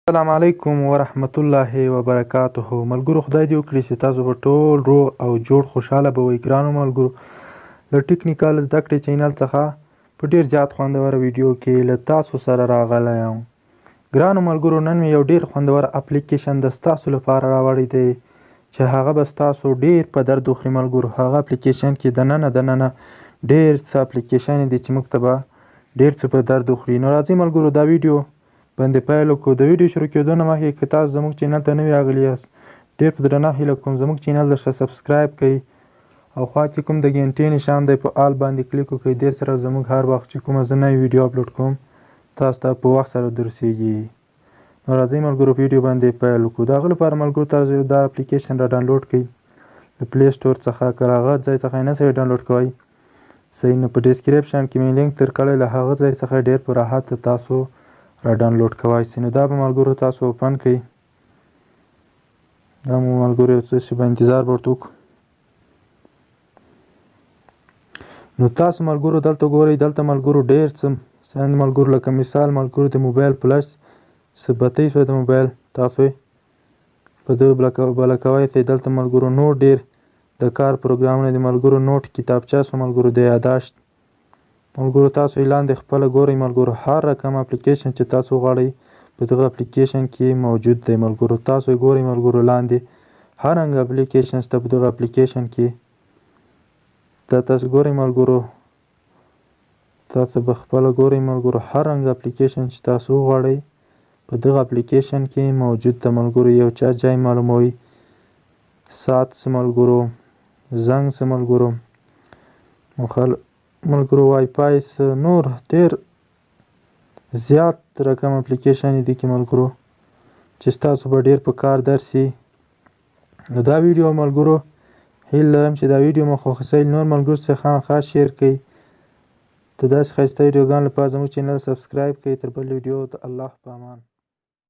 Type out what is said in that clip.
السلام علیکم ورحمت الله وبرکاته. ملګرو خدای دې وکړي چې تاسو به ټول روغ او جوړ خوشحاله به وئ. ګرانو ملګرو له ټیکنیکل زده کړې چینل څخه په ډېر زیات خوندور ویډیو کې له تاسو سره راغلی یم. ګرانو ملګرو نن مې یو ډېر خوندور اپلیکیشن د ستاسو لپاره راوړی دی چې هغه به ستاسو ډېر په درد وخوري. ملګرو هغه اپلیکیشن کې دننه ډېر څه اپلیکیشن دي چې موږ ته به ډېر څه په درد وخوري. نو راځئ ملګرو دا ویډیو باندې پیل وکړو. د ویډیو شروع کېدو نه مخکې که تاسو زموږ چینل ته نوي راغلي یاست ډېر په درنه هیله کوم زموږ چینل درته سبسکرایب کړئ او خوا کې کوم د ګنټې نشان دی په آل باندې کلیک وکړئ. دې سره زموږ هر وخت چې کومه زه نوې ویډیو اپلوډ کوم تاسو ته په وخت سره دررسیږي. نو راځئ ملګرو په ویډیو باندې پیل وکړو. د هغه لپاره ملګرو تاسو دا اپلیکیشن را ډاونلوډ کړئ د پلی سټور څخه. که هغه ځای څخه یې نه سئ ډاونلوډ کوئ صحیح، نو په ډسکریپشن کې مې لینک در کړی له هغه ځای څخه ډېر په راحت تاسو را ډاونلوډ کوای شئ. نو دا به ملګرو تاسو اوپن کړئ. دا مو ملګرو یو څه شي به انتظار به ورته وکړو. نو تاسو ملګرو دلته ګورئ، دلته ملګرو ډېر څه ملګرو لکه مثال ملګرو د موبایل پلس څه بتۍ شوه د موبایل تاسو یې په ده بله کوی شئ. دلته ملګرو نور ډېر د کار پروګرامونه دي ملګرو. نوټ کتابچه شوه ملګرو د یاداشت ملګرو. تاسو یې لاندې خپله ګورئ ملګرو. هر رقم اپلیکیشن چې تاسو غواړئ په دغه اپلیکیشن کې موجود دی ملګرو. تاسو یې ګورئ ملګرو لاندې هر رنګ اپلیکیشن شته په دغه اپلیکیشن کې. دا تاسو ګورئ ملګرو، تاسو به خپله ګورئ ملګرو هر رنګ اپلیکیشن چې تاسو وغواړئ په دغه اپلیکیشن کې موجود ده ملګرو. یو چا ځای معلوموي، ساعت څه ملګرو، زنګ څه ملګرو، ملګرو وای فای څه نور ډېر زیات رقم اپلیکیشن دي کې ملګرو چې ستاسو به ډېر په کار درسي. نو دا ویډیو ملګرو هیله لرم چې دا ویډیو مو خوښه شوې. نور ملګرو سره خامخا شیر کړئ. د داسې ښایسته ویډیوګانو لپاره زموږ چینل سبسکرایب کړئ. تر بل ویډیو د الله په امان.